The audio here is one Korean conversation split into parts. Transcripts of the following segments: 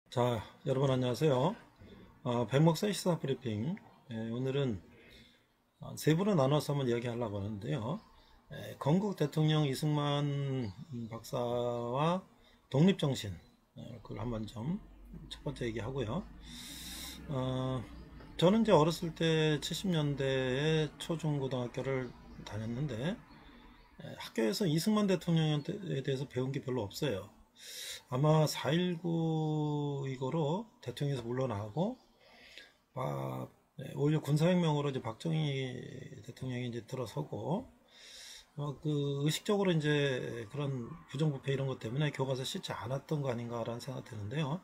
자, 여러분 안녕하세요. 백목사 시사 브리핑. 오늘은 세부로 나눠서 한번 이야기하려고 하는데요. 건국 대통령 이승만 박사와 독립정신, 그걸 한번 좀 첫 번째 얘기하고요. 어, 저는 이제 어렸을 때 70년대에 초중고등학교를 다녔는데 학교에서 이승만 대통령에 대해서 배운 게 별로 없어요. 아마 4.19 이거로 대통령에서 물러나고 오히려 군사혁명으로 이제 박정희 대통령이 이제 들어서고 그 의식적으로 이제 그런 부정부패 이런 것 때문에 교과서 씻지 않았던 거 아닌가라는 생각이 드는데요.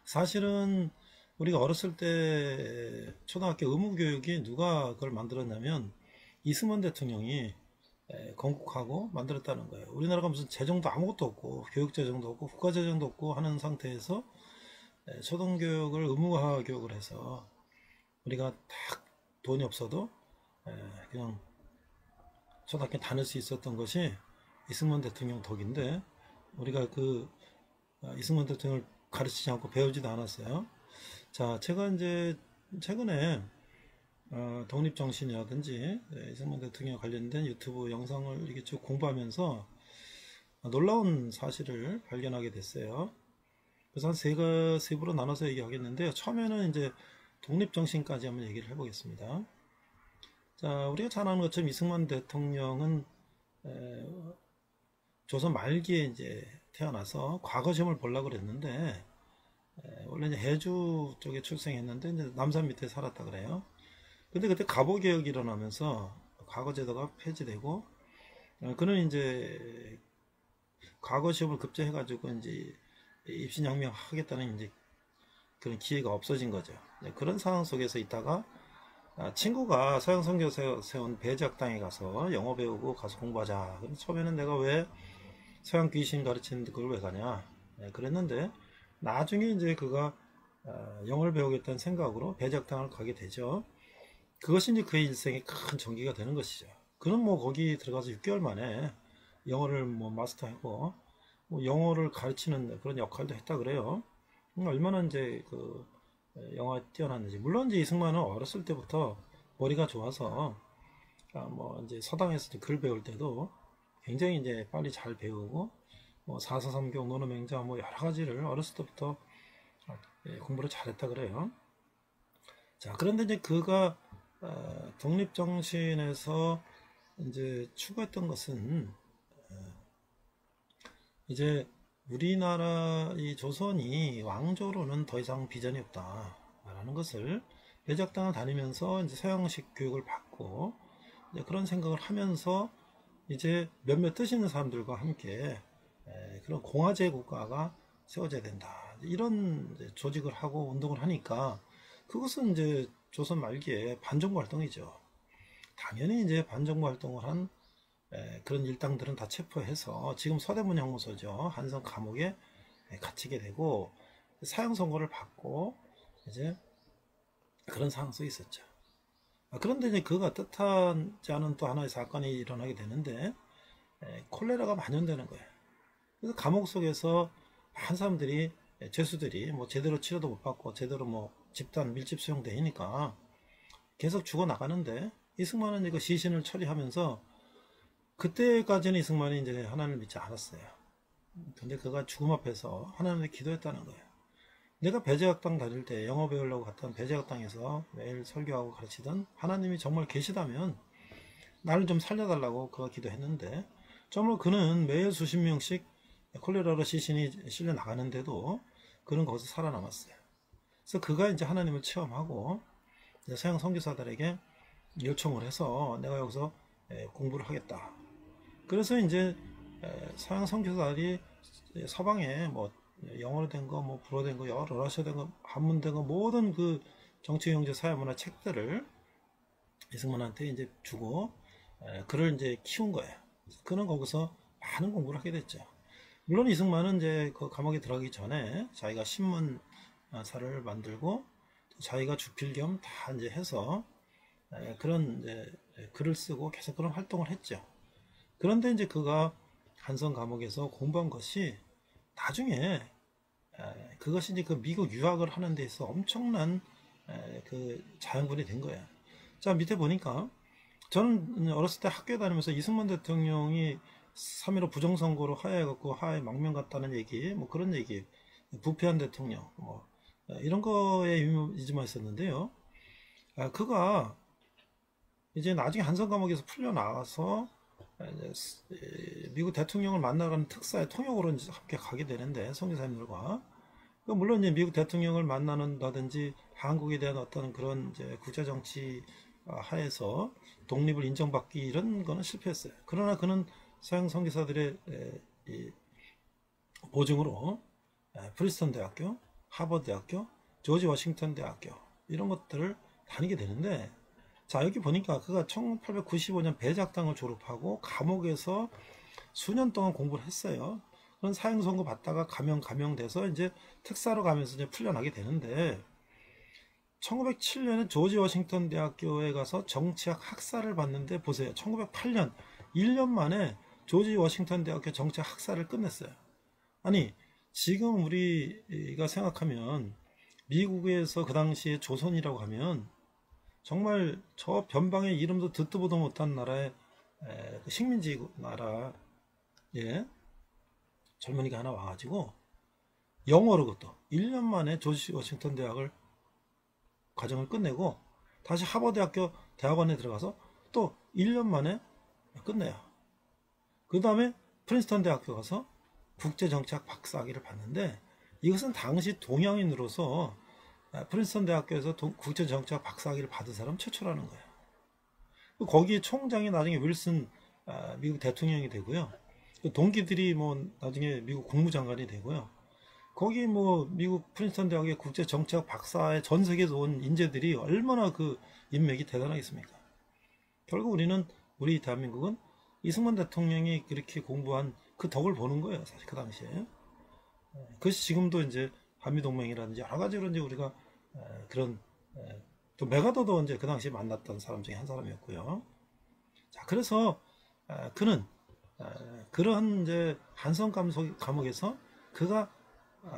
사실은 우리가 어렸을 때 초등학교 의무교육이 누가 그걸 만들었냐면 이승만 대통령이 건국하고 만들었다는 거예요. 우리나라가 무슨 재정도 아무것도 없고 교육재정도 없고 국가재정도 없고 하는 상태에서 초등교육을 의무화 교육을 해서 우리가 딱 돈이 없어도 그냥 초등학교 다닐 수 있었던 것이 이승만 대통령 덕인데 우리가 그 이승만 대통령을 가르치지 않고 배우지도 않았어요. 자, 제가 이제 최근에 독립정신이라든지 이승만 대통령 관련된 유튜브 영상을 이렇게 쭉 공부하면서 놀라운 사실을 발견하게 됐어요. 그래서 한 세 부로 나눠서 얘기하겠는데요. 처음에는 이제 독립정신까지 한번 얘기를 해보겠습니다. 자, 우리가 잘 아는 것처럼 이승만 대통령은 조선 말기에 이제 태어나서 과거 시험을 보려고 그랬는데 원래 이제 해주 쪽에 출생했는데 이제 남산 밑에 살았다 그래요. 근데 그때 갑오개혁이 일어나면서 과거제도가 폐지되고 그는 이제 과거 시험을 급제해가지고 이제 입신양명 하겠다는 이제 그런 기회가 없어진 거죠. 그런 상황 속에서 있다가 친구가 서양 선교 세운 배제학당에 가서 영어 배우고 가서 공부하자. 근데 처음에는 내가 왜 서양 귀신 가르치는 그걸 왜 가냐 그랬는데 나중에 이제 그가 영어를 배우겠다는 생각으로 배제학당을 가게 되죠. 그것이 이제 그의 일생의 큰 전기가 되는 것이죠. 그는 뭐 거기 들어가서 6개월 만에 영어를 뭐 마스터하고 뭐 영어를 가르치는 그런 역할도 했다 그래요. 얼마나 이제 그 영어에 뛰어났는지. 물론 이제 이승만은 어렸을 때부터 머리가 좋아서 뭐 이제 서당에서 글 배울 때도 굉장히 이제 빨리 잘 배우고 뭐 사서삼경, 논어맹자 뭐 여러 가지를 어렸을 때부터 공부를 잘했다 그래요. 자, 그런데 이제 그가 독립정신에서 이제 추구했던 것은 이제 우리나라 이 조선이 왕조로는 더 이상 비전이 없다라는 것을 배적당을 다니면서 이제 서양식 교육을 받고 이제 그런 생각을 하면서 이제 몇몇 뜻 있는 사람들과 함께 그런 공화제 국가가 세워져야 된다. 이런 조직을 하고 운동을 하니까 그것은 이제 조선 말기에 반정부 활동이죠. 당연히 이제 반정부 활동을 한 그런 일당들은 다 체포해서 지금 서대문 형무소죠. 한성 감옥에 갇히게 되고 사형 선고를 받고 이제 그런 상황 속에 있었죠. 그런데 이제 그가 뜻하지 않은 또 하나의 사건이 일어나게 되는데 콜레라가 만연되는 거예요. 그래서 감옥 속에서 한 사람들이 죄수들이 뭐 제대로 치료도 못 받고 제대로 뭐 집단 밀집 수용되니까 계속 죽어 나가는데 이승만은 이거 시신을 처리하면서 그때까지는 이승만이 이제 하나님을 믿지 않았어요. 근데 그가 죽음 앞에서 하나님을 기도했다는 거예요. 내가 배제학당 다닐 때 영어 배우려고 갔던 배제학당에서 매일 설교하고 가르치던 하나님이 정말 계시다면 나를 좀 살려달라고 그가 기도했는데 정말 그는 매일 수십 명씩 콜레라로 시신이 실려 나가는데도 그는 거기서 살아남았어요. 그래서 그가 이제 하나님을 체험하고 서양 선교사들에게 요청을 해서 내가 여기서 공부를 하겠다. 그래서 이제 서양 선교사들이 서방에 뭐 영어로 된 거, 뭐 불어 된 거, 러시아 된 거, 한문 된 거 모든 그 정치, 경제, 사회, 문화 책들을 이승만한테 이제 주고 그를 이제 키운 거예요. 그는 거기서 많은 공부를 하게 됐죠. 물론 이승만은 이제 그 감옥에 들어가기 전에 자기가 신문사를 만들고 자기가 주필 겸 다 이제 해서 그런 이제 글을 쓰고 계속 그런 활동을 했죠. 그런데 이제 그가 한성 감옥에서 공부한 것이 나중에 그것이 이제 그 미국 유학을 하는 데 있어 엄청난 그 자양분이 된 거예요. 자, 밑에 보니까 저는 어렸을 때 학교에 다니면서 이승만 대통령이 3.15 부정선거로 하야해갖고 하야에 망명 갔다는 얘기, 뭐 그런 얘기, 부패한 대통령, 뭐 이런 거에 이미지만 있었는데요. 그가 이제 나중에 한성 감옥에서 풀려 나와서 미국 대통령을 만나가는 특사의 통역으로 이제 함께 가게 되는데, 성지사님들과 물론 이제 미국 대통령을 만나는다든지 한국에 대한 어떤 그런 이제 국제 정치 하에서 독립을 인정받기 이런 거는 실패했어요. 그러나 그는 서양 선교사들의 보증으로 프리스턴 대학교, 하버드 대학교, 조지 워싱턴 대학교 이런 것들을 다니게 되는데, 자, 여기 보니까 그가 1895년 배작당을 졸업하고 감옥에서 수년 동안 공부를 했어요. 그런 사형 선고 받다가 감형돼서 이제 특사로 가면서 이제 풀려나게 되는데, 1907년에 조지 워싱턴 대학교에 가서 정치학 학사를 받는데, 보세요. 1908년 1년 만에 조지 워싱턴 대학교 정치학 학사를 끝냈어요. 아니, 지금 우리가 생각하면 미국에서 그 당시에 조선이라고 하면 정말 저 변방의 이름도 듣도 보도 못한 나라의 식민지 나라, 예, 젊은이가 하나 와가지고 영어로 그것도 1년 만에 조지 워싱턴 대학을 과정을 끝내고 다시 하버드 대학교 대학원에 들어가서 또 1년 만에 끝내요. 그 다음에 프린스턴 대학교 가서 국제정치학 박사학위를 받는데, 이것은 당시 동양인으로서 프린스턴 대학교에서 국제정치학 박사학위를 받은 사람 최초라는 거예요. 거기에 총장이 나중에 윌슨 미국 대통령이 되고요. 동기들이 뭐 나중에 미국 국무장관이 되고요. 거기 뭐 미국 프린스턴 대학의 국제정치학 박사의 전 세계에서 온 인재들이 얼마나 그 인맥이 대단하겠습니까? 결국 우리 대한민국은 이승만 대통령이 그렇게 공부한 그 덕을 보는 거예요, 사실 그 당시에. 그것이 지금도 이제 한미동맹이라든지 여러 가지로 이제 우리가 그런, 또 메가더도 이제 그 당시에 만났던 사람 중에 한 사람이었고요. 자, 그래서 그는 그러한 이제 한성 감옥에서 그가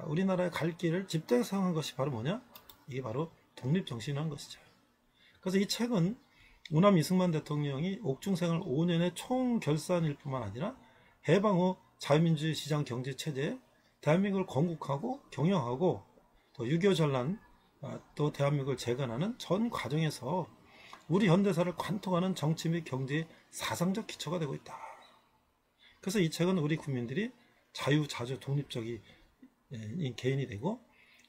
우리나라의 갈 길을 집대성한 것이 바로 뭐냐? 이게 바로 독립정신이라는 것이죠. 그래서 이 책은 우남 이승만 대통령이 옥중생활 5년의 총결산일 뿐만 아니라 해방 후 자유민주주의 시장 경제체제, 대한민국을 건국하고 경영하고 또 6.25 전란, 또 대한민국을 재건하는 전 과정에서 우리 현대사를 관통하는 정치 및 경제의 사상적 기초가 되고 있다. 그래서 이 책은 우리 국민들이 자유자주 독립적인 개인이 되고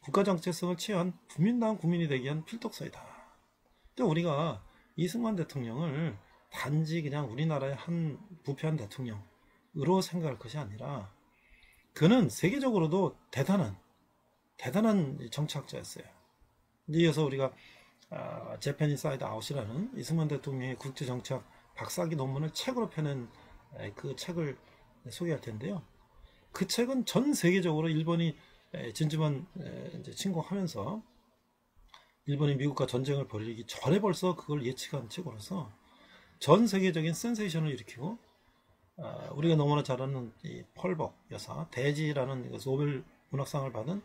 국가정체성을 취한 국민다운 국민이 되기 위한 필독서이다. 근데 우리가 이승만 대통령을 단지 그냥 우리나라의 한 부패한 대통령으로 생각할 것이 아니라, 그는 세계적으로도 대단한 정치학자였어요. 이어서 우리가 재팬 인사이드 아웃이라는 이승만 대통령의 국제정치학 박사학위 논문을 책으로 펴낸 그 책을 소개할 텐데요. 그 책은 전 세계적으로 일본이 진주만 침공하면서 일본이 미국과 전쟁을 벌이기 전에 벌써 그걸 예측한 책으로서 전 세계적인 센세이션을 일으키고, 우리가 너무나 잘 아는 이 펄벅 여사, 대지라는 노벨 문학상을 받은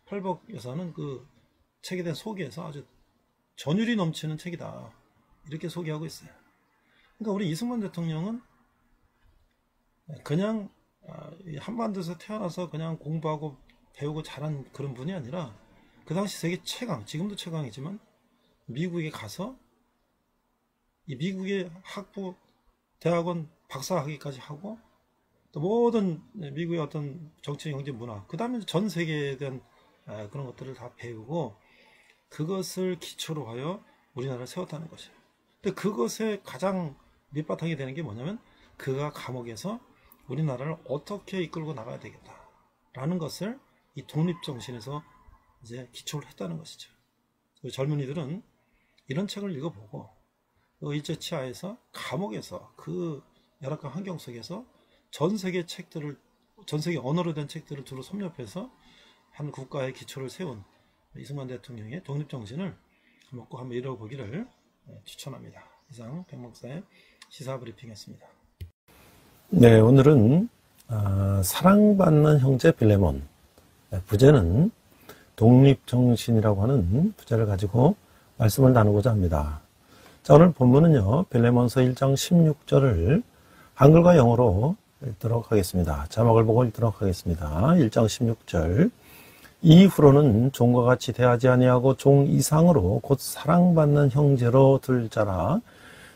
펄벅 여사는 그 책에 대한 소개에서 아주 전율이 넘치는 책이다, 이렇게 소개하고 있어요. 그러니까 우리 이승만 대통령은 그냥 한반도에서 태어나서 그냥 공부하고 배우고 자란 그런 분이 아니라, 그 당시 세계 최강, 지금도 최강이지만 미국에 가서 이 미국의 학부, 대학원 박사학위까지 하고, 또 모든 미국의 어떤 정치, 경제, 문화, 그 다음에 전 세계에 대한 그런 것들을 다 배우고 그것을 기초로 하여 우리나라를 세웠다는 것이에요. 근데 그것의 가장 밑바탕이 되는 게 뭐냐면, 그가 감옥에서 우리나라를 어떻게 이끌고 나가야 되겠다라는 것을 이 독립정신에서 이제 기초를 했다는 것이죠. 젊은이들은 이런 책을 읽어보고 일제 치하에서 감옥에서 그 열악한 환경 속에서 전 세계 언어로 된 책들을 두루 섭렵해서 한 국가의 기초를 세운 이승만 대통령의 독립정신을 꼭 한번 읽어보기를 추천합니다. 이상 백목사의 시사브리핑이었습니다. 네, 오늘은 사랑받는 형제 빌레몬, 부제는 독립정신이라고 하는 부제를 가지고 말씀을 나누고자 합니다. 자, 오늘 본문은요, 빌레몬서 1장 16절을 한글과 영어로 읽도록 하겠습니다. 자막을 보고 읽도록 하겠습니다. 1장 16절. 이후로는 종과 같이 대하지 아니하고 종 이상으로 곧 사랑받는 형제로 들 자라.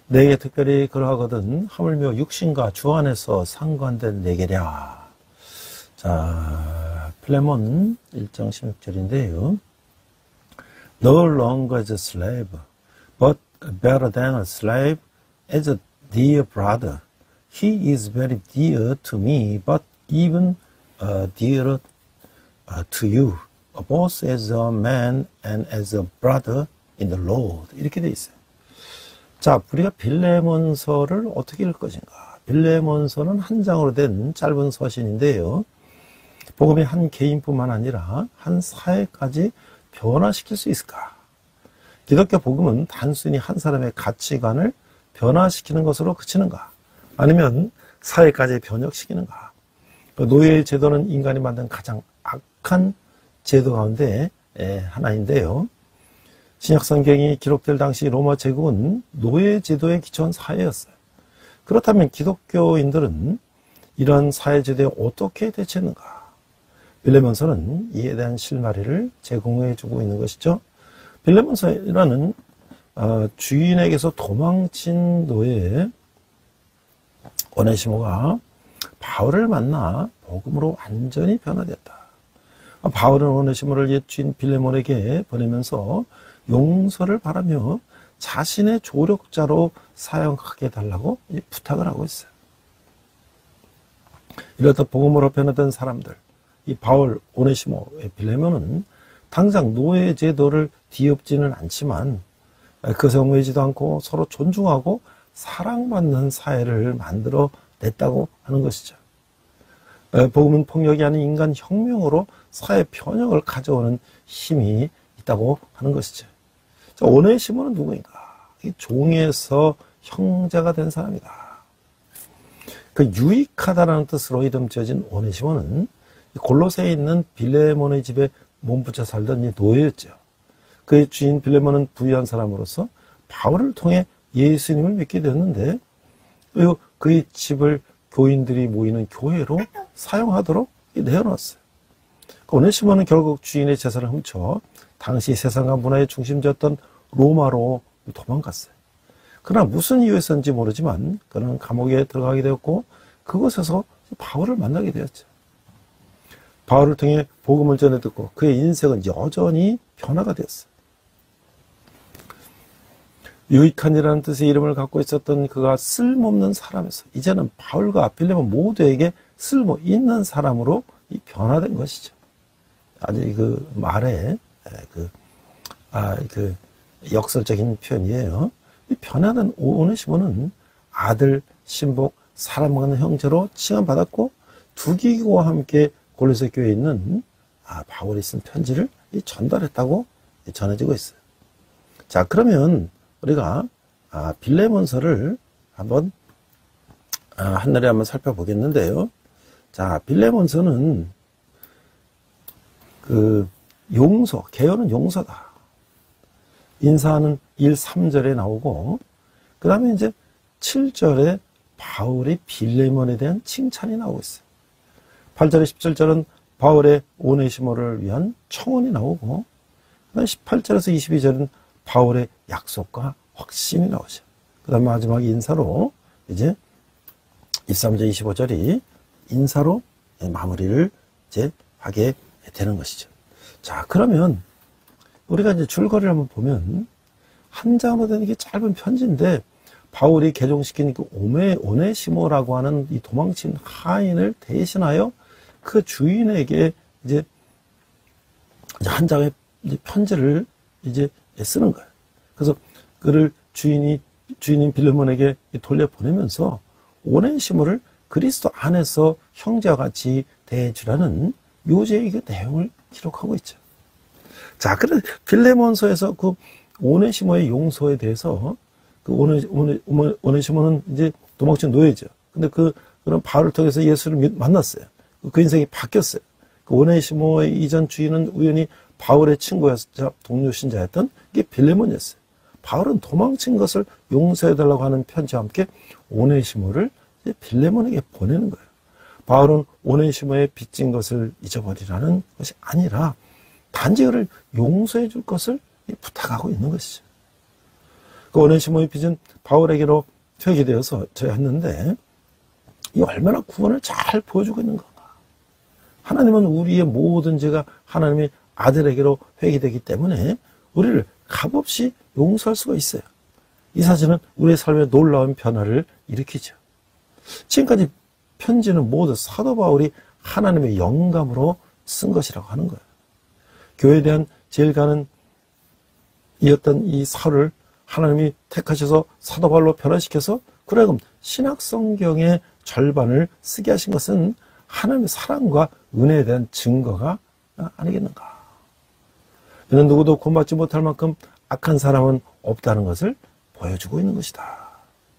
내게 특별히 그러하거든 하물며 육신과 주 안에서 상관된 내게랴. 자, 필레몬 1장 16절인데요. No longer as a slave, but better than a slave, as a dear brother. He is very dear to me, but even dearer to you, both as a man and as a brother in the Lord. 이렇게 돼 있어요. 자, 우리가 빌레몬서를 어떻게 읽을 것인가? 빌레몬서는 한 장으로 된 짧은 서신인데요. 복음이 한 개인뿐만 아니라 한 사회까지 변화시킬 수 있을까? 기독교 복음은 단순히 한 사람의 가치관을 변화시키는 것으로 그치는가? 아니면 사회까지 변혁시키는가? 노예 제도는 인간이 만든 가장 악한 제도 가운데 하나인데요. 신약 성경이 기록될 당시 로마 제국은 노예 제도에 기초한 사회였어요. 그렇다면 기독교인들은 이런 사회 제도에 어떻게 대처했는가? 빌레몬서는 이에 대한 실마리를 제공해 주고 있는 것이죠. 빌레몬서라는 주인에게서 도망친 노예 오네시모가 바울을 만나 복음으로 완전히 변화되었다. 바울은 오네시모를 옛 주인 빌레몬에게 보내면서 용서를 바라며 자신의 조력자로 사용하게 해달라고 부탁을 하고 있어요. 이러다 복음으로 변화된 사람들, 이 바울, 오네시모, 빌레몬은 당장 노예 제도를 뒤엎지는 않지만 그것에 얽매이지도 않고 서로 존중하고 사랑받는 사회를 만들어 냈다고 하는 것이죠. 복음은 폭력이 아닌 인간 혁명으로 사회 변혁을 가져오는 힘이 있다고 하는 것이죠. 자, 오네시모는 누구인가? 종에서 형제가 된 사람이다. 그 유익하다라는 뜻으로 이름 지어진 오네시모는 골로새에 있는 빌레몬의 집에 몸붙여 살던 이 노예였죠. 그의 주인 빌레몬은 부유한 사람으로서 바울을 통해 예수님을 믿게 되었는데 그리고 그의 집을 교인들이 모이는 교회로 사용하도록 내어놨어요. 오네시모는 결국 주인의 재산을 훔쳐 당시 세상과 문화의 중심지였던 로마로 도망갔어요. 그러나 무슨 이유에서인지 모르지만 그는 감옥에 들어가게 되었고 그곳에서 바울을 만나게 되었죠. 바울을 통해 복음을 전해 듣고 그의 인생은 여전히 변화가 되었어요. 유익한이라는 뜻의 이름을 갖고 있었던 그가 쓸모없는 사람에서 이제는 바울과 빌레몬 모두에게 쓸모 있는 사람으로 변화된 것이죠. 아주 그 말에 그 역설적인 표현이에요. 이 변화된 오네시모는 아들, 신복, 사랑하는 형제로 칭함받았고 두기고와 함께 골로새 교회에 있는 바울이 쓴 편지를 전달했다고 전해지고 있어요. 자, 그러면 우리가 빌레몬서를 한번 한날에 한번 살펴보겠는데요. 자, 빌레몬서는 그 용서, 개요는 용서다. 인사하는 1, 3절에 나오고 그 다음에 이제 7절에 바울이 빌레몬에 대한 칭찬이 나오고 있어요. 8절에 17절은 바울의 오네시모를 위한 청원이 나오고 그 다음에 18절에서 22절은 바울의 약속과 확신이 나오죠. 그 다음에 마지막 인사로 이제 23절 25절이 인사로 마무리를 이제 하게 되는 것이죠. 자, 그러면 우리가 이제 줄거리를 한번 보면 한 장으로 된 이게 짧은 편지인데 바울이 개종시킨 그 오네시모라고 하는 이 도망친 하인을 대신하여 그 주인에게 이제 한 장의 이제 편지를 이제 쓰는 거예요. 그래서 그를 주인인 빌레몬에게 돌려보내면서 오네시모를 그리스도 안에서 형제와 같이 대해주라는 요제의 그 내용을 기록하고 있죠. 자, 그래 빌레몬서에서 그 오네시모의 용서에 대해서 그 오네시모는 이제 도망친 노예죠. 근데 그런 바울을 통해서 예수를 만났어요. 그 인생이 바뀌었어요. 그 오네시모의 이전 주인은 우연히 바울의 친구였자 동료 신자였던 이게 빌레몬이었어요. 바울은 도망친 것을 용서해달라고 하는 편지와 함께 오네시모를 빌레몬에게 보내는 거예요. 바울은 오네시모의 빚진 것을 잊어버리라는 것이 아니라 단지 그를 용서해 줄 것을 부탁하고 있는 것이죠. 그 오네시모의 빚은 바울에게로 회개되어서 저였는데 이 얼마나 구원을 잘 보여주고 있는 건가. 하나님은 우리의 모든 죄가 하나님의 아들에게로 회개되기 때문에 우리를 값없이 용서할 수가 있어요. 이 사실은 우리의 삶에 놀라운 변화를 일으키죠. 지금까지 편지는 모두 사도 바울이 하나님의 영감으로 쓴 것이라고 하는 거예요. 교회에 대한 제일 가는 이었던 이 사를 하나님이 택하셔서 사도 바울로 변화시켜서 그러면 신약 성경의 절반을 쓰게 하신 것은 하나님의 사랑과 은혜에 대한 증거가 아니겠는가. 이는 누구도 구원받지 못할 만큼 악한 사람은 없다는 것을 보여주고 있는 것이다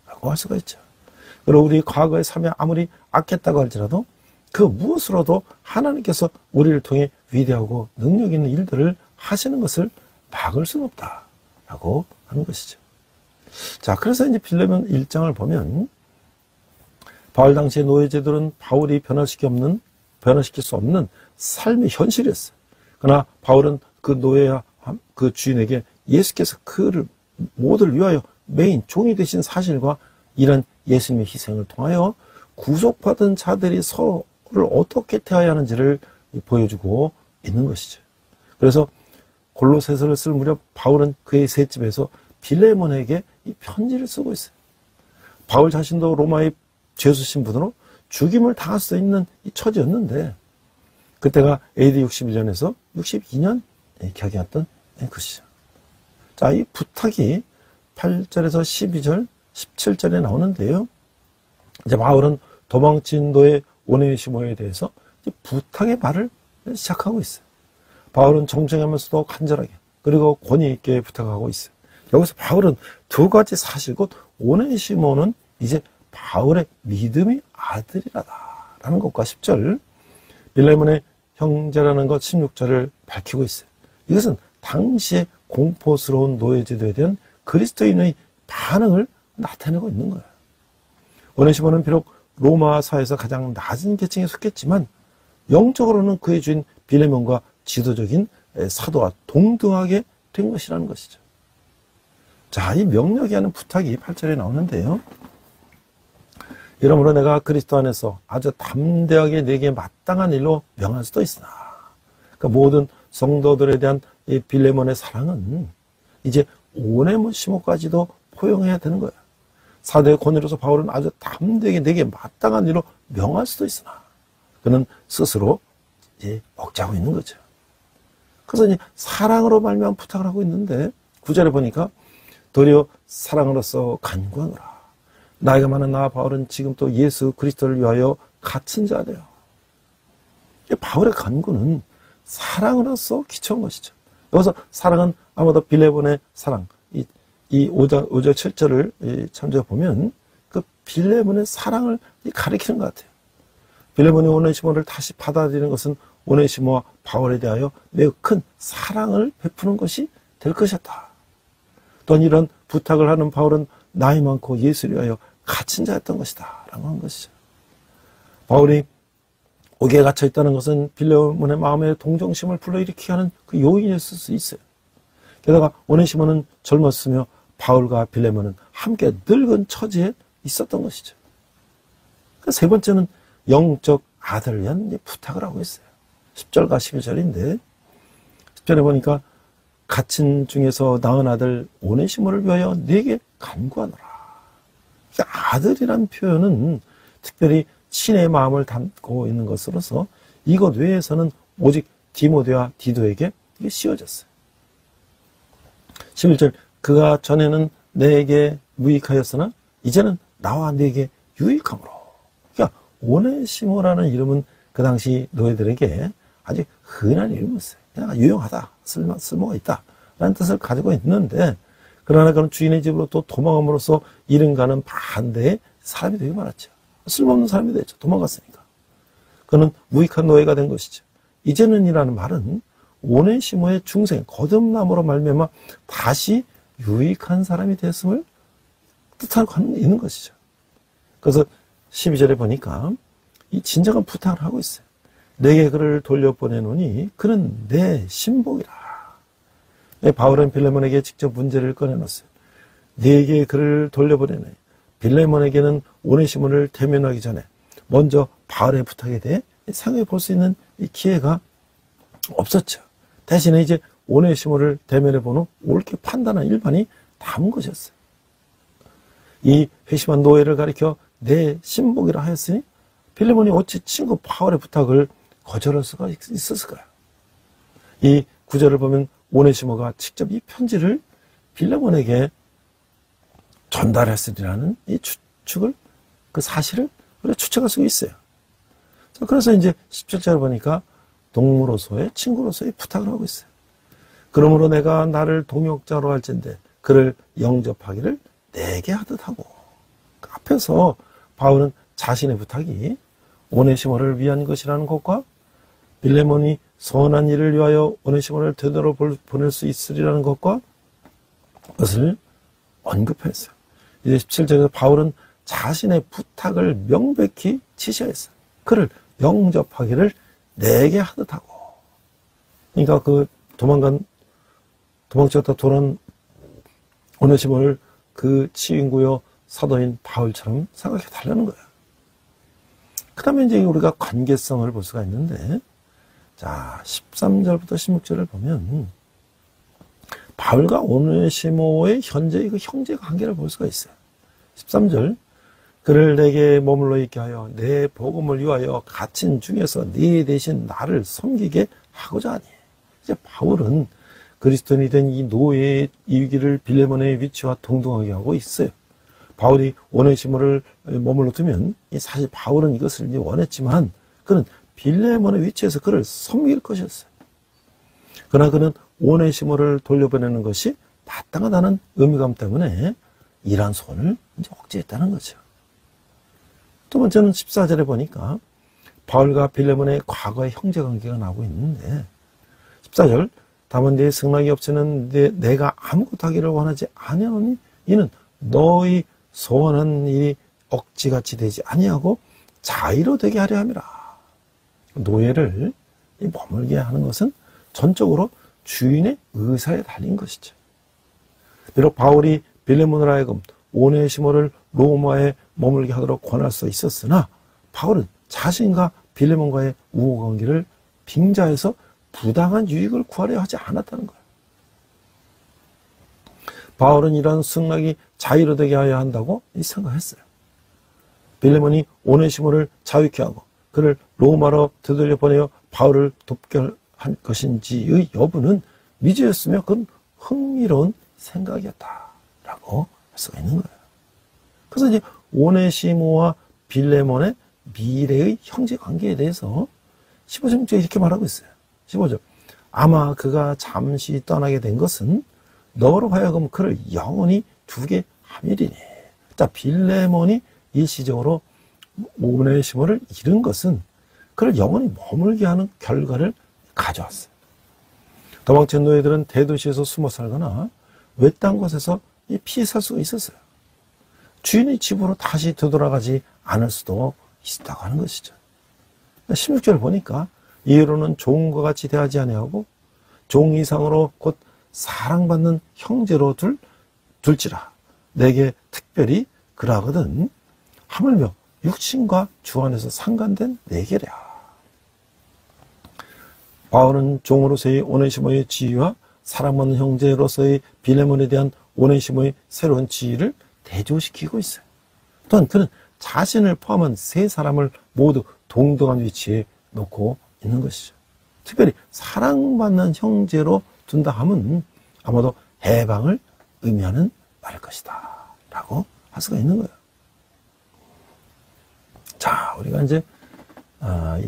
라고 할 수가 있죠. 그리고 우리 과거의 삶이 아무리 악했다고 할지라도 그 무엇으로도 하나님께서 우리를 통해 위대하고 능력 있는 일들을 하시는 것을 막을 수는 없다라고 하는 것이죠. 자, 그래서 이제 빌레몬 1장을 보면 바울 당시의 노예제들은 바울이 변화시킬 수 없는 삶의 현실이었어요. 그러나 바울은 그 노예와 그 주인에게 예수께서 그를 모두를 위하여 메인 종이 되신 사실과 이런 예수님의 희생을 통하여 구속받은 자들이 서로를 어떻게 대해야 하는지를 보여주고 있는 것이죠. 그래서 골로새서를 쓸 무렵 바울은 그의 셋집에서 빌레몬에게 이 편지를 쓰고 있어요. 바울 자신도 로마의 죄수 신분으로 죽임을 당할 수 있는 이 처지였는데 그때가 AD 61년에서 62년 격이었던 것이죠. 자, 이 부탁이 8절에서 12절, 17절에 나오는데요. 이제 바울은 도망친 노예 오네시모에 대해서 부탁의 말을 시작하고 있어요. 바울은 정정하면서도 간절하게 그리고 권위 있게 부탁하고 있어요. 여기서 바울은 두 가지 사실, 곧 오네시모는 이제 바울의 믿음의 아들이라는 것과 10절, 빌레몬의 형제라는 것 16절을 밝히고 있어요. 이것은 당시의 공포스러운 노예제도에 대한 그리스도인의 반응을 나타내고 있는 거예요. 오네시모는 비록 로마 사회에서 가장 낮은 계층에 속했지만 영적으로는 그의 주인 빌레몬과 지도적인 사도와 동등하게 된 것이라는 것이죠. 자, 이 명령이 하는 부탁이 8절에 나오는데요. 이러므로 내가 그리스도 안에서 아주 담대하게 내게 마땅한 일로 명할 수도 있으나, 그러니까 모든 성도들에 대한 이 빌레몬의 사랑은 이제 오네시모까지도 포용해야 되는 거예요. 사도의 권위로서 바울은 아주 담대하게 내게 마땅한 일로 명할 수도 있으나 그는 스스로 이제 억제하고 있는 거죠. 그래서 이제 사랑으로 말미암아 부탁을 하고 있는데 9절에 보니까 도리어 사랑으로서 간구하노라. 나이가 많은 나 바울은 지금 또 예수 그리스도를 위하여 갇힌 자되요. 바울의 간구는 사랑으로서 기초한 것이죠. 여기서 사랑은 아마도 빌레몬의 사랑, 이 5절 7절을 참조해 보면 그 빌레몬의 사랑을 가리키는 것 같아요. 빌레몬이 오네시모를 다시 받아들이는 것은 오네시모와 바울에 대하여 매우 큰 사랑을 베푸는 것이 될 것이었다. 또한 이런 부탁을 하는 바울은 나이 많고 예수를 위하여 갇힌 자였던 것이다 라고 하는 것이죠. 바울이 옥에 갇혀 있다는 것은 빌레몬의 마음에 동정심을 불러일으키게 하는 그 요인이었을 수 있어요. 게다가 오네시모는 젊었으며 바울과 빌레몬은 함께 늙은 처지에 있었던 것이죠. 세 번째는 영적 아들을 위한 부탁을 하고 있어요. 10절과 11절인데 10절에 보니까 갇힌 중에서 낳은 아들 오네시모를 위하여 네게 간구하노라. 아들이란 표현은 특별히 친의 마음을 담고 있는 것으로서 이것 외에서는 오직 디모데와 디도에게 이게 씌워졌어요. 11절, 그가 전에는 내게 무익하였으나 이제는 나와 내게 유익함으로. 그러니까 오네시모라는 이름은 그 당시 노예들에게 아주 흔한 이름이었어요. 그냥 유용하다, 쓸모가 있다 라는 뜻을 가지고 있는데, 그러나 그는 주인의 집으로 또 도망함으로써 이른과는 반대의 사람이 되게 많았죠. 쓸모없는 사람이 됐죠. 도망갔으니까. 그는 무익한 노예가 된 것이죠. 이제는이라는 말은 오네시모의 중생, 거듭남으로 말미암아 다시 유익한 사람이 됐음을 뜻하고 있는 것이죠. 그래서 12절에 보니까 이 진정한 부탁을 하고 있어요. 내게 그를 돌려보내노니 그는 내 신복이라. 바울은 빌레몬에게 직접 문제를 꺼내놨어요. 내게 그를 돌려보내네. 빌레몬에게는 오네시모를 대면하기 전에 먼저 바울의 부탁에 대해 생각해 볼 수 있는 이 기회가 없었죠. 대신에 이제 오네시모를 대면해 본 후 옳게 판단한 일반이 담은 것이었어요. 이 회심한 노예를 가리켜 내 신복이라 하였으니 빌레몬이 어찌 친구 바울의 부탁을 거절할 수가 있었을까요? 이 구절을 보면 오네시모가 직접 이 편지를 빌레몬에게 전달했으리라는 이 추측을, 그 사실을 우리가 추측할 수가 있어요. 그래서 이제 17절을 보니까 동무로서의, 친구로서의 부탁을 하고 있어요. 그러므로 내가 나를 동역자로 할진대 그를 영접하기를 내게 하듯 하고. 그 앞에서 바울은 자신의 부탁이 오네시모를 위한 것이라는 것과 빌레몬이 선한 일을 위하여 오네시모를 되돌아 보낼 수 있으리라는 것과 그것을 언급했어요. 이제 17절에서 바울은 자신의 부탁을 명백히 지시했어요. 그를 영접하기를 내게 하듯 하고. 그러니까 그 도망쳤다 돌아온 오네시모를 그 친구요 사도인 바울처럼 생각해 달라는 거예요. 그 다음에 이제 우리가 관계성을 볼 수가 있는데, 자, 13절부터 16절을 보면, 바울과 오네시모의 현재의 그 형제 관계를 볼 수가 있어요. 13절, 그를 내게 머물러 있게 하여 내 복음을 위하여 갇힌 중에서 네 대신 나를 섬기게 하고자 하니. 이제 바울은 그리스도인이 된 이 노예의 위기를 빌레몬의 위치와 동등하게 하고 있어요. 바울이 오네시모를 머물러 두면 사실 바울은 이것을 원했지만 그는 빌레몬의 위치에서 그를 섬길 것이었어요. 그러나 그는 오네시모를 돌려보내는 것이 마땅하다는 의미감 때문에 이러한 소원을 이제 억제했다는 거죠. 두 번째는 14절에 보니까 바울과 빌레몬의 과거의 형제관계가 나오고 있는데 14절, 다만 네 승낙이 없이는 내가 아무것도 하기를 원하지 아니하노니 이는 너희 소원한 일이 억지같이 되지 아니하고 자의로 되게 하려 함이라. 노예를 머물게 하는 것은 전적으로 주인의 의사에 달린 것이죠. 비록 바울이 빌레몬을 하여금 오네시모를 로마에 머물게 하도록 권할 수 있었으나 바울은 자신과 빌레몬과의 우호관계를 빙자해서 부당한 유익을 구하려 하지 않았다는 거예요. 바울은 이러한 승낙이 자유로 되게 하여야 한다고 생각했어요. 빌레몬이 오네시모를 자유케 하고 그를 로마로 되돌려 보내어 바울을 돕게 한 것인지의 여부는 미지였으며 그건 흥미로운 생각이었다라고 할 수가 있는 거예요. 그래서 이제 오네시모와 빌레몬의 미래의 형제관계에 대해서 15절에 이렇게 말하고 있어요. 15절, 아마 그가 잠시 떠나게 된 것은 너로 하여금 그를 영원히 두게 함이리니. 자, 빌레몬이 일시적으로 오네시모를 잃은 것은 그를 영원히 머물게 하는 결과를 가져왔어요. 도망친 노예들은 대도시에서 숨어 살거나 외딴 곳에서 피해 살 수가 있었어요. 주인의 집으로 다시 되돌아가지 않을 수도 있다고 하는 것이죠. 16절 보니까 이후로는 종과 같이 대하지 아니하고 종 이상으로 곧 사랑받는 형제로 둘지라. 내게 특별히 그러하거든 하물며 육신과 주 안에서 상관된 내게랴. 바울은 종으로서의 오네시모의 지위와 사랑받는 형제로서의 빌레몬에 대한 오네시모의 새로운 지위를 대조시키고 있어요. 또한 그는 자신을 포함한 세 사람을 모두 동등한 위치에 놓고 있는 것이죠. 특별히 사랑받는 형제로 둔다 함은 아마도 해방을 의미하는 말일 것이다 라고 할 수가 있는 거예요. 자, 우리가 이제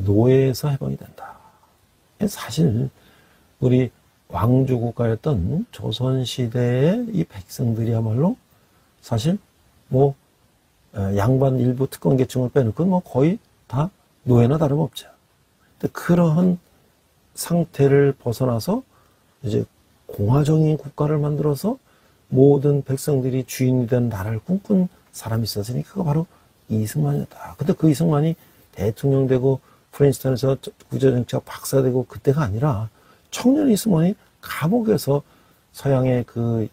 노예에서 해방이 된다. 사실 우리 왕조국가였던 조선시대의 이 백성들이야말로 사실 뭐 양반 일부 특권계층을 빼놓고 뭐 거의 다 노예나 다름없죠. 근데 그러한 상태를 벗어나서 이제 공화정인 국가를 만들어서 모든 백성들이 주인이 된 나라를 꿈꾼 사람이 있었으니 그가 바로 이승만이었다. 근데 그 이승만이 대통령 되고 프린스턴에서 국제정치학 박사 되고 그때가 아니라 청년 이승만이 감옥에서 서양의 그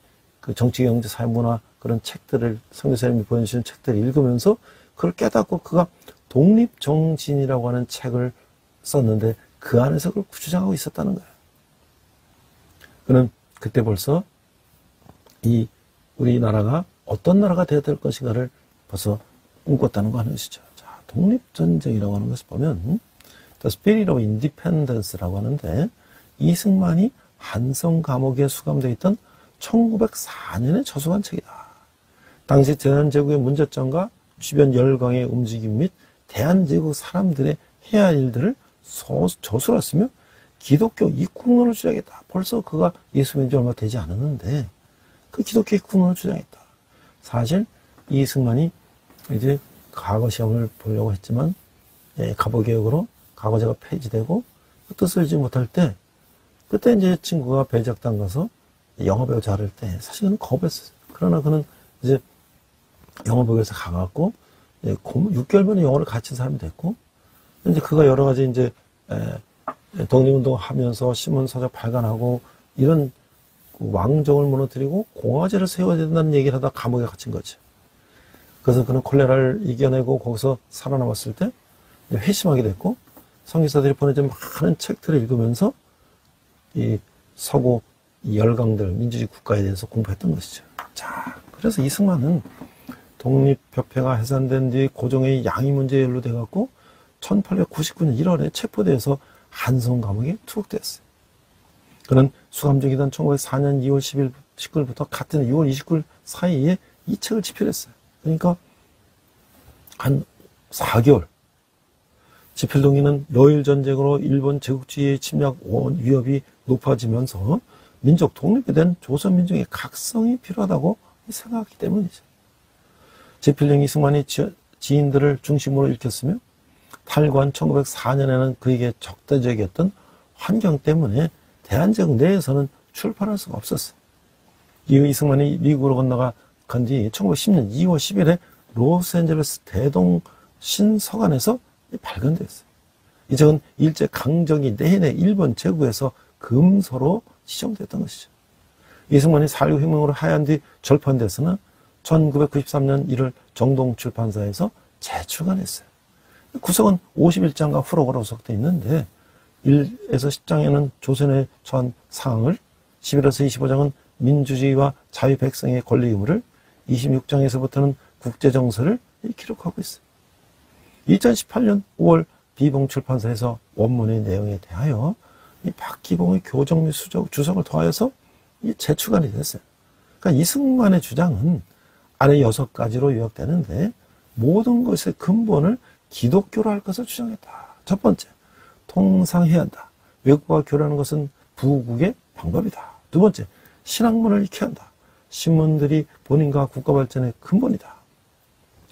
정치, 경제, 사회, 문화 그런 책들을 선교사님이 보여주신 책들을 읽으면서 그걸 깨닫고 그가 독립정신이라고 하는 책을 썼는데 그 안에서 그걸 주장하고 있었다는 거예요. 그는 그때 벌써 이 우리나라가 어떤 나라가 되어야 될 것인가를 벌써 꿈꿨다는 거 하는 것이죠. 자, 독립전쟁이라고 하는 것을 보면 The Spirit of Independence라고 하는데 이승만이 한성 감옥에 수감되어 있던 1904년에 저술한 책이다. 당시 대한제국의 문제점과 주변 열강의 움직임 및 대한제국 사람들의 해야 할 일들을 저술했으며 기독교 입국론을 주장했다. 벌써 그가 예수 믿은 지 얼마 되지 않았는데 그 기독교 입국론을 주장했다. 사실 이승만이 이제 과거 시험을 보려고 했지만 갑오개혁으로 과거제가 폐지되고 그 뜻을 이지 못할 때 그때 이제 친구가 배작당 가서 영어배우 잘할 때 사실은 거부했어요. 그러나 그는 이제 영어배우에서 가갖고 6개월 만에 영어를 가르친 사람이 됐고 이제 그가 여러 가지 이제 독립운동 하면서 신문서적 발간하고 이런 왕정을 무너뜨리고 공화제를 세워야 된다는 얘기를 하다 감옥에 갇힌 거지. 그래서 그는 콜레라를 이겨내고 거기서 살아남았을 때 회심하게 됐고 선교사들이 보내준 많은 책들을 읽으면서 이 서구 열강들 민주주의 국가에 대해서 공부했던 것이죠. 자, 그래서 이승만은 독립협회가 해산된 뒤에 고종의 양위 문제에 연루돼갖고 1899년 1월에 체포돼서 한성 감옥에 투옥됐어요. 그는 수감 중이던 1904년 2월 19일부터 같은 6월 29일 사이에 이 책을 집필했어요. 그러니까 한 4개월. 집필동기는 러일 전쟁으로 일본 제국주의의 침략 위협이 높아지면서 민족 독립에 대한 조선민족의 각성이 필요하다고 생각했기 때문이죠. 집필동 이승만이 지인들을 중심으로 일으켰으며 탈관 1904년에는 그에게 적대적이었던 환경 때문에 대한제국 내에서는 출판할 수가 없었어요. 이후 이승만이 미국으로 건너가 간 뒤 1910년 2월 10일에 로스앤젤레스 대동 신서관에서 발견됐어요. 이 책은 일제 강점기 내내 일본 제국에서 금서로 지정됐던 것이죠. 이승만이 4.19 혁명으로 하야한 뒤 절판돼서는 1993년 1월 정동출판사에서 재출간했어요. 구성은 51장과 후록으로 구성되어 있는데 1에서 10장에는 조선의 전 상황을, 11에서 25장은 민주주의와 자유 백성의 권리 의무를, 26장에서부터는 국제정서를 기록하고 있어요. 2018년 5월 비봉출판사에서 원문의 내용에 대하여 이 박기봉의 교정 및 주석을 더하여서 재출간이 됐어요. 그러니까 이승만의 주장은 아래 6가지로 요약되는데 모든 것의 근본을 기독교로 할 것을 주장했다. 첫 번째, 통상해야 한다. 외국과 교류하는 것은 부국의 방법이다. 두 번째, 신학문을 익혀야 한다. 신문들이 본인과 국가 발전의 근본이다.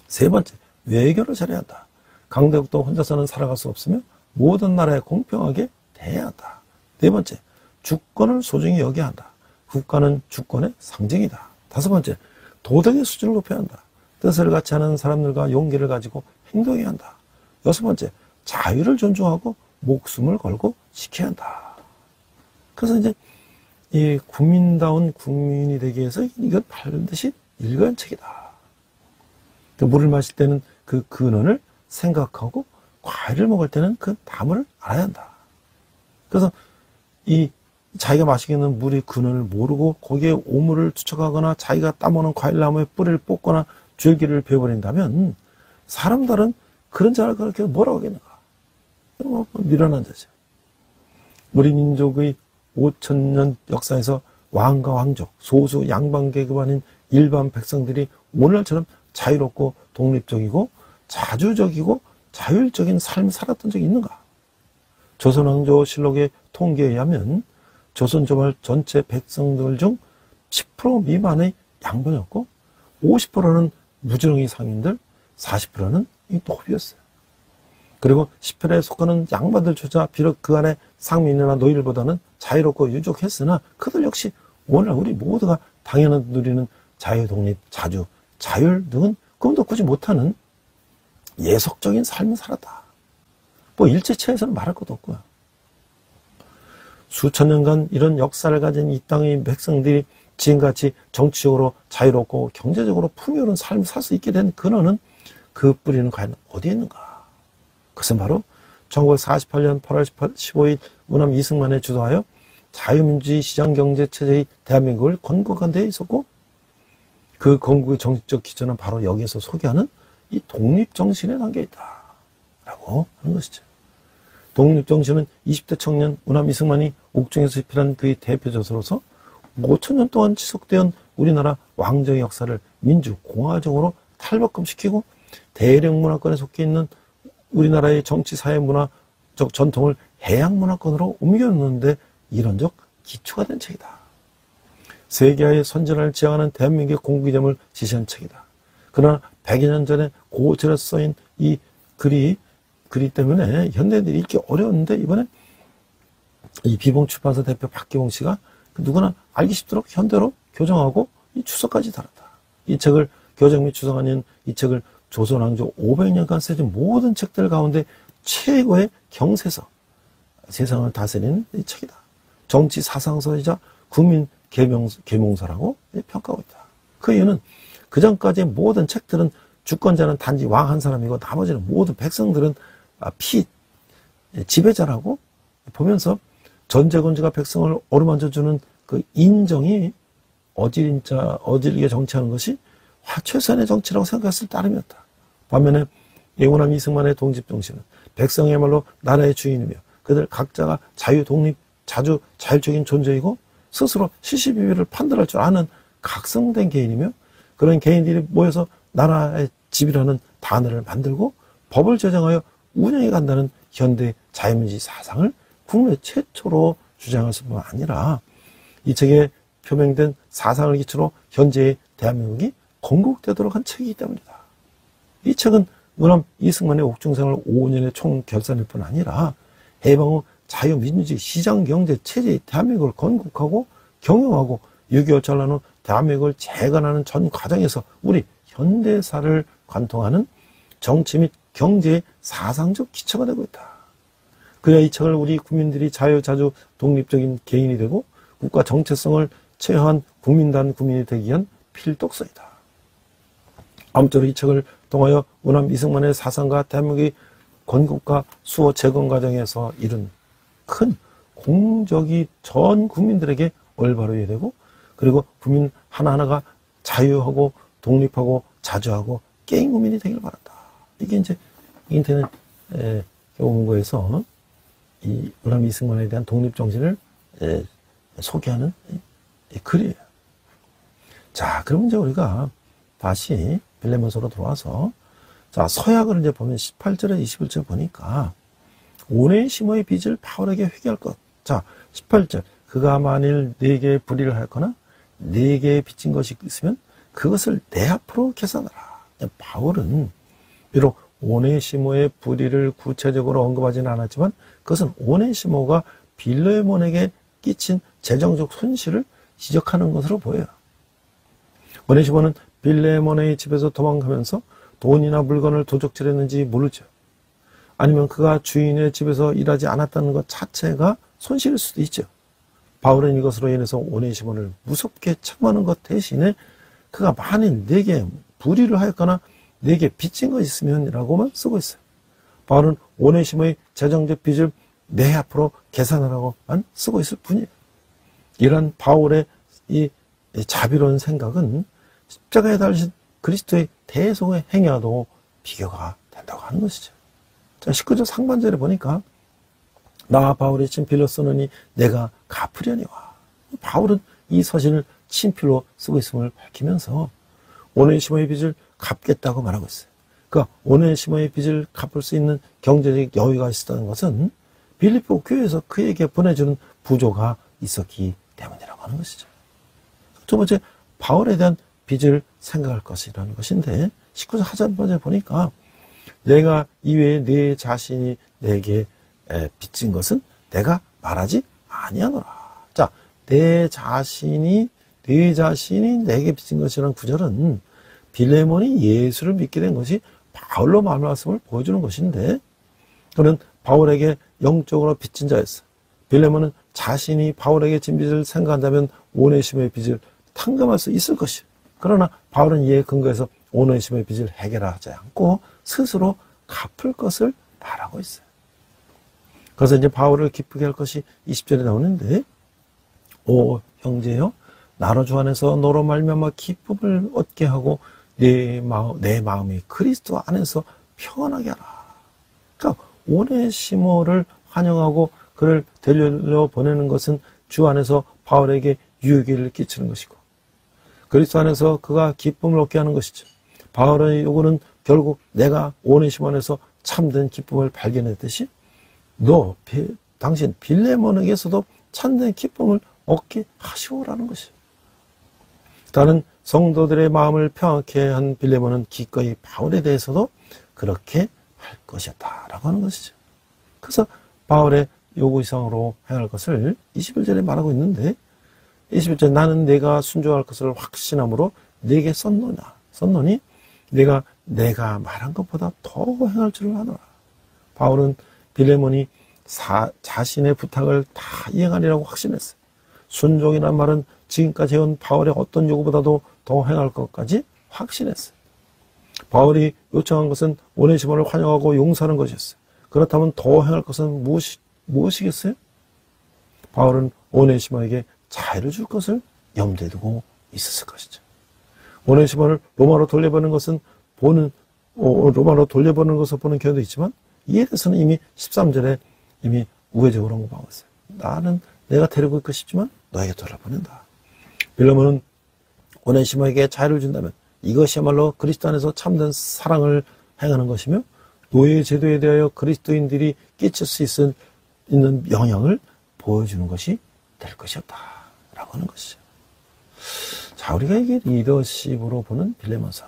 세 번째, 외교를 잘해야 한다. 강대국도 혼자서는 살아갈 수 없으며 모든 나라에 공평하게 대해야 한다. 네 번째, 주권을 소중히 여겨야 한다. 국가는 주권의 상징이다. 다섯 번째, 도덕의 수준을 높여야 한다. 뜻을 같이 하는 사람들과 용기를 가지고 행동해야 한다. 여섯 번째, 자유를 존중하고 목숨을 걸고 지켜야 한다. 그래서 이제 이 국민다운 국민이 되기 위해서 이걸 반드시 읽어야 하는 책이다. 물을 마실 때는 그 근원을 생각하고 과일을 먹을 때는 그 담을 알아야 한다. 그래서 이 자기가 마시겠는 물의 근원을 모르고 거기에 오물을 투척하거나 자기가 따먹는 과일나무에 뿌리를 뽑거나 줄기를 베어버린다면 사람들은 그런 자를 그렇게 뭐라고 하겠는가? 미련한 자죠. 우리 민족의 5,000년 역사에서 왕과 왕족, 소수 양반계급 아닌 일반 백성들이 오늘처럼 자유롭고 독립적이고 자주적이고 자율적인 삶을 살았던 적이 있는가? 조선왕조실록의 통계에 의하면 조선 조말 전체 백성들 중 10% 미만의 양반이었고 50%는 무지렁이 상인들, 40%는 노비였어요. 그리고 10편에 속하는 양반들조차 비록 그 안에 상민이나 노일보다는 자유롭고 유족했으나 그들 역시 오늘날 우리 모두가 당연히 누리는 자유, 독립, 자주, 자율 등은 꿈도 꾸지 못하는 예속적인 삶을 살았다. 뭐 일제체에서는 말할 것도 없고요. 수천 년간 이런 역사를 가진 이 땅의 백성들이 지금같이 정치적으로 자유롭고 경제적으로 풍요로운 삶을 살 수 있게 된 근원은 그 뿌리는 과연 어디에 있는가? 그것은 바로 1948년 8월 15일 우남 이승만에 주도하여 자유민주주의 시장경제체제의 대한민국을 건국한 데 있었고, 그 건국의 정치적 기초는 바로 여기에서 소개하는 이 독립정신의 단계에 있다 라고 하는 것이죠. 독립정신은 20대 청년 우남 이승만이 옥중에서 집필한 그의 대표저서로서 5천년 동안 지속되어 우리나라 왕정의 역사를 민주공화정으로 탈바꿈시키고 대령 문화권에 속해 있는 우리나라의 정치, 사회, 문화적 전통을 해양 문화권으로 옮겨놓는데 이론적 기초가 된 책이다. 세계화의 선진화를 지향하는 대한민국의 공기점을 지시한 책이다. 그러나 100여 년 전에 고철에 써인 이 글이 때문에 현대인들이 읽기 어려웠는데, 이번에 이 비봉출판사 대표 박기봉 씨가 누구나 알기 쉽도록 현대로 교정하고 이 추석까지 달았다. 이 책을 교정 및 추석 아닌 이 책을 조선왕조 500년간 쓰여진 모든 책들 가운데 최고의 경세서, 세상을 다스리는 이 책이다. 정치 사상서이자 국민 계몽서라고 평가하고 있다. 그 이유는 그전까지의 모든 책들은 주권자는 단지 왕 한 사람이고 나머지는 모든 백성들은 지배자라고 보면서 전제군주가 백성을 어루만져주는 그 인정이 어질게 정치하는 것이 최선의 정치라고 생각했을 따름이었다. 반면에 우남 이승만의 독립정신은 백성이야말로 나라의 주인이며 그들 각자가 자유, 독립, 자주, 자율적인 존재이고 스스로 시시비비를 판단할 줄 아는 각성된 개인이며, 그런 개인들이 모여서 나라의 집이라는 단어를 만들고 법을 제정하여 운영해 간다는 현대 자유민주주의 사상을 국내 최초로 주장할 뿐만 아니라 이 책에 표명된 사상을 기초로 현재의 대한민국이 건국되도록 한 책이기 때문이다. 이 책은 우남 이승만의 옥중생활 5년의 총결산일 뿐 아니라 해방 후 자유민주주의 시장경제체제의 대한민국을 건국하고 경영하고 6.25 전란 후 대한민국을 재건하는 전 과정에서 우리 현대사를 관통하는 정치 및 경제의 사상적 기초가 되고 있다. 그래야 이 책을 우리 국민들이 자유, 자주, 독립적인 개인이 되고 국가 정체성을 체화한 국민단 국민이 되기 위한 필독서이다. 아무쪼록 이 책을 통하여 우남 이승만의 사상과 대한민국의 건국과 수호 재건 과정에서 이룬 큰 공적이 전 국민들에게 올바르게 되고, 그리고 국민 하나하나가 자유하고 독립하고 자주하고 게임 국민이 되길 바란다. 이게 이제 인터넷 원고에서 이 우남 이승만에 대한 독립정신을 소개하는 글이에요. 자, 그럼 이제 우리가 다시 빌레몬서로 들어와서, 자, 서약을 이제 보면 18절에 21절 보니까 오네시모의 빚을 바울에게 회개할 것. 자, 18절. 그가 만일 네게 불의를 하였거나 네게 빚진 것이 있으면 그것을 내 앞으로 계산하라. 바울은 비록 오네시모의 불의를 구체적으로 언급하지는 않았지만 그것은 오네시모가 빌레몬에게 끼친 재정적 손실을 지적하는 것으로 보여요. 오네시모는 빌레몬의 집에서 도망가면서 돈이나 물건을 도적질했는지 모르죠. 아니면 그가 주인의 집에서 일하지 않았다는 것 자체가 손실일 수도 있죠. 바울은 이것으로 인해서 오네시모를 무섭게 책망하는 것 대신에 그가 만일 내게 불의를 하였거나 내게 빚진 것이 있으면 라고만 쓰고 있어요. 바울은 오네시모의 재정적 빚을 내 앞으로 계산하라고만 쓰고 있을 뿐이에요. 이런 바울의 이 자비로운 생각은 십자가에 달리신 그리스도의 대속의 행위와도 비교가 된다고 하는 것이죠. 자, 19절 상반절에 보니까 나 바울이 친필로 쓰느니 내가 갚으려니와. 바울은 이 서신을 친필로 쓰고 있음을 밝히면서 오네시모의 빚을 갚겠다고 말하고 있어요. 그러니까 오네시모의 빚을 갚을 수 있는 경제적 여유가 있었다는 것은 빌립보 교회에서 그에게 보내주는 부조가 있었기 때문이라고 하는 것이죠. 두 번째, 바울에 대한 빚을 생각할 것이라는 것인데 19절 하반절에 보니까 내가 이외에 내 자신이 내게 빚진 것은 내가 말하지 아니하노라. 자, 내 자신이 내게 빚진 것이라는 구절은 빌레몬이 예수를 믿게 된 것이 바울로 말씀을 보여주는 것인데, 그는 바울에게 영적으로 빚진 자였어. 빌레몬은 자신이 바울에게 진 빚을 생각한다면 오네시모의 빚을 탕감할 수 있을 것이요. 그러나 바울은 이에 근거해서 오네시모의 빚을 해결하지 않고 스스로 갚을 것을 말하고 있어요. 그래서 이제 바울을 기쁘게 할 것이 20절에 나오는데, 오 형제여, 나로 주 안에서 너로 말미암아 기쁨을 얻게 하고 내 마음이 그리스도 안에서 평안하게 하라. 그러니까 오네시모를 환영하고 그를 데리러 보내는 것은 주 안에서 바울에게 유익을 끼치는 것이고, 그리스도 안에서 그가 기쁨을 얻게 하는 것이죠. 바울의 요구는 결국 내가 오네시모 안에서 참된 기쁨을 발견했듯이 당신 빌레몬에게서도 참된 기쁨을 얻게 하시오라는 것이죠. 다른 성도들의 마음을 평안케 한 빌레몬은 기꺼이 바울에 대해서도 그렇게 할 것이었다라고 하는 것이죠. 그래서 바울의 요구 이상으로 행할 것을 21절에 말하고 있는데, 21절 나는 내가 순종할 것을 확신함으로 내게 썼노니 내가 말한 것보다 더 행할 줄을 아노라. 바울은 빌레몬이 자신의 부탁을 다 이행하리라고 확신했어요. 순종이란 말은 지금까지 해온 바울의 어떤 요구보다도 더 행할 것까지 확신했어요. 바울이 요청한 것은 오네시모를 환영하고 용서하는 것이었어요. 그렇다면 더 행할 것은 무엇이겠어요? 바울은 오네시모에게 자유를 줄 것을 염두에 두고 있었을 것이죠. 오네시모를 로마로 돌려보는 것을 보는 경우도 있지만, 이에 대해서는 이미 13절에 이미 우회적으로 언급하고 있어요. 나는 내가 데리고 있고 싶지만 너에게 돌아보낸다. 빌레몬은 오네시모에게 자유를 준다면 이것이야말로 그리스도 안에서 참된 사랑을 행하는 것이며, 노예 제도에 대하여 그리스도인들이 끼칠 수 있는 영향을 보여주는 것이 될 것이었다 라고 하는 것이죠. 자, 우리가 이게 리더십으로 보는 빌레몬서.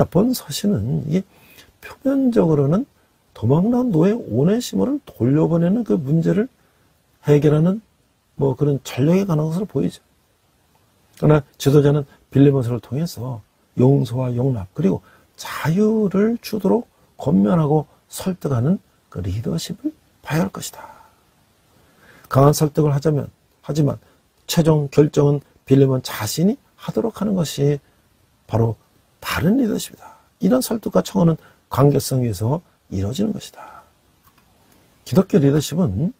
본 서신은 이게 표면적으로는 도망난 노예 오네시모를 돌려보내는 그 문제를 해결하는 그런 전략에 관한 것으로 보이죠. 그러나 지도자는 빌레몬서를 통해서 용서와 용납 그리고 자유를 주도록 권면하고 설득하는 그 리더십을 봐야 할 것이다. 강한 설득을 하지만 최종 결정은 빌레몬 자신이 하도록 하는 것이 바로 바른 리더십이다. 이런 설득과 청원은 관계성 위에서 이루어지는 것이다. 기독교 리더십은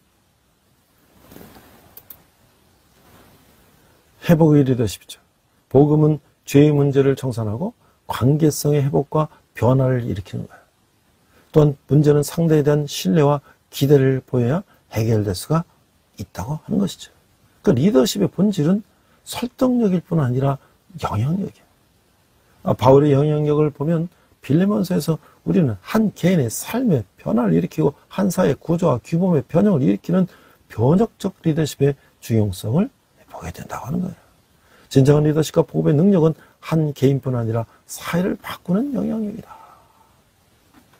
회복의 리더십이죠. 복음은 죄의 문제를 청산하고 관계성의 회복과 변화를 일으키는 거예요. 또한 문제는 상대에 대한 신뢰와 기대를 보여야 해결될 수가 있다고 하는 것이죠. 그 리더십의 본질은 설득력일 뿐 아니라 영향력이에요. 바울의 영향력을 보면 빌레몬서에서 우리는 한 개인의 삶의 변화를 일으키고 한 사회의 구조와 규범의 변형을 일으키는 변혁적 리더십의 중요성을 보게 된다고 하는 거예요. 진정한 리더십과 복음의 능력은 한 개인뿐 아니라 사회를 바꾸는 영향력이다.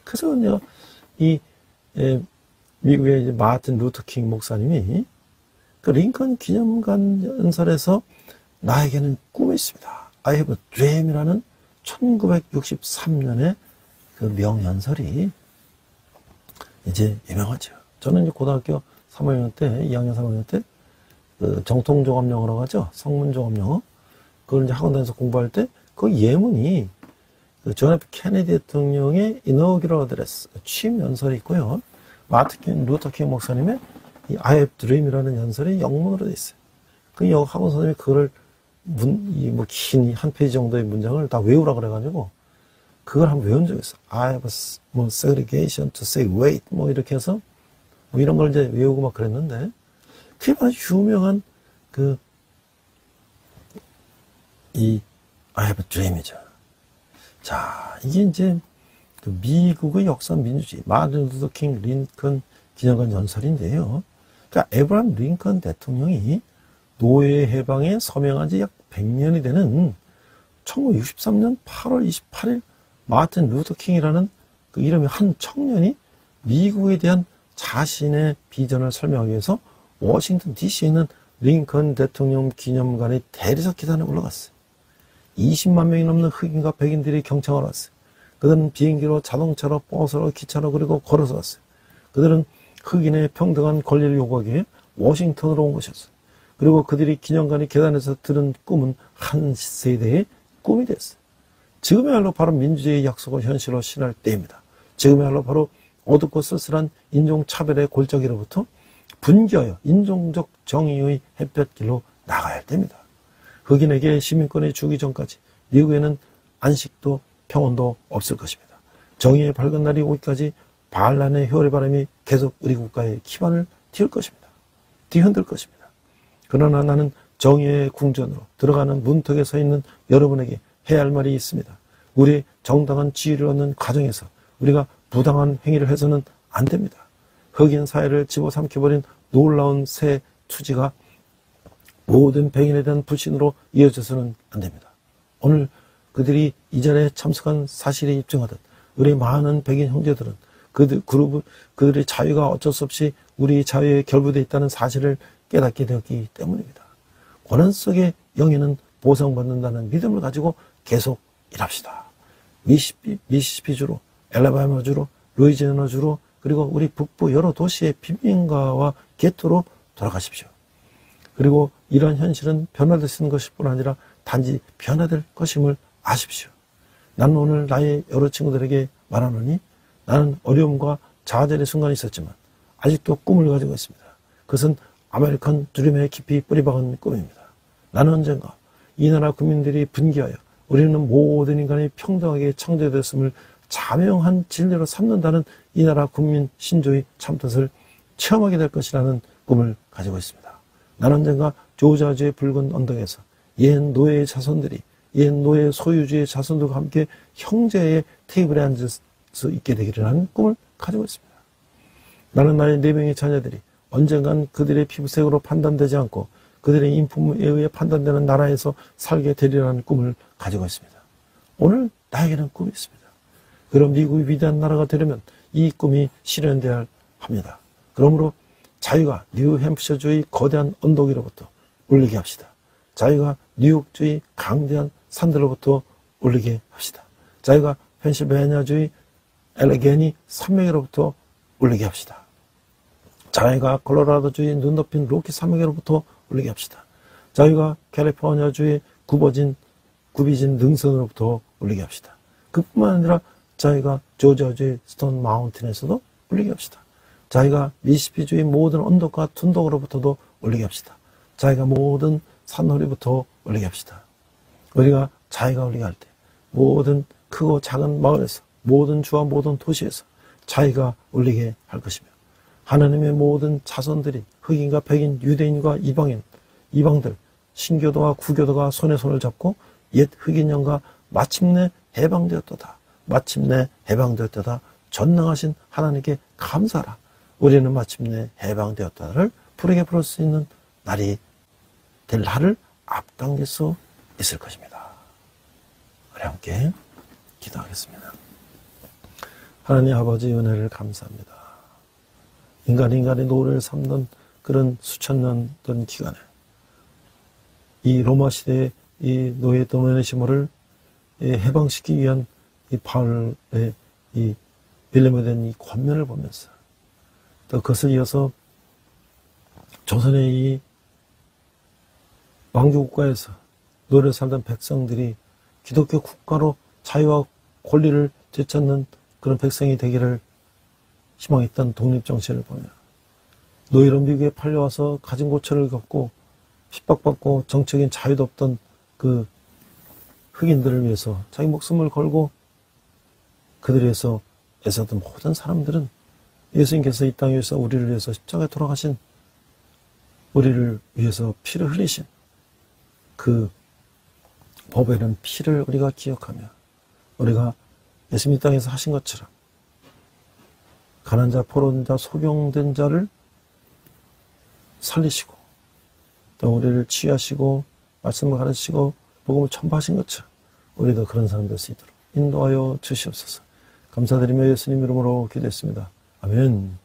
그래서 미국의 마틴 루터 킹 목사님이 그 링컨 기념관 연설에서 나에게는 꿈이 있습니다. I have a dream이라는 1963년의 그 명연설이 이제 유명하죠. 저는 이제 고등학교 3학년 때, 2학년 3학년 때 그 정통종합영어라고 하죠. 성문종합영어. 그걸 이제 학원 다니면서 공부할 때 그 예문이 그 존 F 케네디 대통령의 이너기럴 어드레스 취임 연설이 있고요. 마틴 루터 킹 목사님의 이 I have dream이라는 연설이 영문으로 돼 있어요. 그 학원 선생님이 그거를 긴 한 페이지 정도의 문장을 다 외우라 그래가지고 그걸 한번 외운 적이 있어. I have segregation to say wait 이렇게 해서 이런 걸 이제 외우고 막 그랬는데, 그게 바로 유명한 I have a dream이죠. 자, 이게 이제 그 미국의 역사 민주주의 마틴 루터 킹 링컨 기념관 연설인데요. 그러니까 에브라함 링컨 대통령이 노예 해방에 서명한 지 약 100년이 되는 1963년 8월 28일 마틴 루터 킹이라는 그 이름이 한 청년이 미국에 대한 자신의 비전을 설명하기 위해서 워싱턴 DC에 있는 링컨 대통령 기념관의 대리석 계단에 올라갔어요. 20만 명이 넘는 흑인과 백인들이 경청하러 왔어요. 그들은 비행기로, 자동차로, 버스로, 기차로, 그리고 걸어서 왔어요. 그들은 흑인의 평등한 권리를 요구하기 위해 워싱턴으로 온 것이었어요. 그리고 그들이 기념관의 계단에서 들은 꿈은 한 세대의 꿈이 됐어요. 지금이야말로 바로 민주주의의 약속을 현실로 실현할 때입니다. 지금이야말로 바로 어둡고 쓸쓸한 인종차별의 골짜기로부터 분개하여 인종적 정의의 햇볕길로 나가야 할 때입니다. 흑인에게 시민권이 주기 전까지 미국에는 안식도 평온도 없을 것입니다. 정의의 밝은 날이 오기까지 반란의 효리바람이 계속 우리 국가의 기반을 틔울 것입니다. 뒤흔들 것입니다. 그러나 나는 정의의 궁전으로 들어가는 문턱에 서 있는 여러분에게 해야 할 말이 있습니다. 우리 정당한 지위를 얻는 과정에서 우리가 부당한 행위를 해서는 안 됩니다. 흑인 사회를 집어삼켜버린 놀라운 새 투지가 모든 백인에 대한 불신으로 이어져서는 안 됩니다. 오늘 그들이 이 자리에 참석한 사실에 입증하듯 우리 많은 백인 형제들은 그들의 자유가 어쩔 수 없이 우리 자유에 결부되어 있다는 사실을 깨닫게 되었기 때문입니다. 고난 속의 영예는 보상받는다는 믿음을 가지고 계속 일합시다. 미시시피주로, 엘라바마주로, 루이지애나주로, 그리고 우리 북부 여러 도시의 빈민가와 게토로 돌아가십시오. 그리고 이러한 현실은 변화될 수 있는 것일 뿐 아니라 단지 변화될 것임을 아십시오. 나는 오늘 나의 여러 친구들에게 말하노니 나는 어려움과 좌절의 순간이 있었지만 아직도 꿈을 가지고 있습니다. 그것은 아메리칸 드림에 깊이 뿌리박은 꿈입니다. 나는 언젠가 이 나라 국민들이 분개하여 우리는 모든 인간이 평등하게 창조되었음을 자명한 진리로 삼는다는 이 나라 국민 신조의 참뜻을 체험하게 될 것이라는 꿈을 가지고 있습니다. 나는 언젠가 조지아주의 붉은 언덕에서 옛 노예의 자손들이 옛 노예 소유주의 자손들과 함께 형제의 테이블에 앉을 수 있게 되기를 하는 꿈을 가지고 있습니다. 나는 나의 4명의 자녀들이 언젠간 그들의 피부색으로 판단되지 않고 그들의 인품에 의해 판단되는 나라에서 살게 되리라는 꿈을 가지고 있습니다. 오늘 나에게는 꿈이 있습니다. 그럼 미국이 위대한 나라가 되려면 이 꿈이 실현되어야 합니다. 그러므로 자유가 뉴햄프셔주의 거대한 언덕위로부터 울리게 합시다. 자유가 뉴욕주의 강대한 산들로부터 울리게 합시다. 자유가 펜실베니아주의 엘레게니 산맥으로부터 울리게 합시다. 자유가 콜로라도주의 눈 덮인 로키 산맥으로부터 울리게 합시다. 자유가 캘리포니아주의 굽이진 능선으로부터 울리게 합시다. 그뿐만 아니라 자유가 조지아주의 스톤 마운틴에서도 울리게 합시다. 자기가 미시시피주의 모든 언덕과 둔덕으로부터도 울리게 합시다. 자기가 모든 산허리부터 울리게 합시다. 우리가 자기가 울리게 할 때 모든 크고 작은 마을에서 모든 주와 모든 도시에서 자기가 울리게 할 것이며 하나님의 모든 자손들이 흑인과 백인, 유대인과 이방들, 신교도와 구교도가 손에 손을 잡고 옛 흑인 영과 마침내 해방되었도다. 마침내 해방되었도다. 전능하신 하나님께 감사하라. 우리는 마침내 해방되었다를 부르게 부를 수 있는 날이 될 날을 앞당길 수 있을 것입니다. 우리 함께 기도하겠습니다. 하나님 아버지 은혜를 감사합니다. 인간의 노를 삼는 그런 수천 년 된 기간에 이 로마 시대의 이 노예 도메네시모를 해방시키기 위한 이 바울의 이 빌레모에 대한 이 권면을 보면서 또 그것을 이어서 조선의 이 왕조 국가에서 노예를 살던 백성들이 기독교 국가로 자유와 권리를 되찾는 그런 백성이 되기를 희망했던 독립정신을 보며 노예로 미국에 팔려와서 가진 고초를 겪고 핍박받고 정적인 자유도 없던 그 흑인들을 위해서 자기 목숨을 걸고 그들을 위해서 애쓰던 모든 사람들은 예수님께서 이 땅에 위해서 우리를 위해서 십자가에 돌아가신 우리를 위해서 피를 흘리신 그 법에는 피를 우리가 기억하며 우리가 예수님 이 땅에서 하신 것처럼 가난한 자, 포로된 자, 소경된 자를 살리시고 또 우리를 치유하시고 말씀을 가르치시고 복음을 전파하신 것처럼 우리도 그런 사람 될 수 있도록 인도하여 주시옵소서. 감사드리며 예수님 이름으로 기도했습니다. 아멘.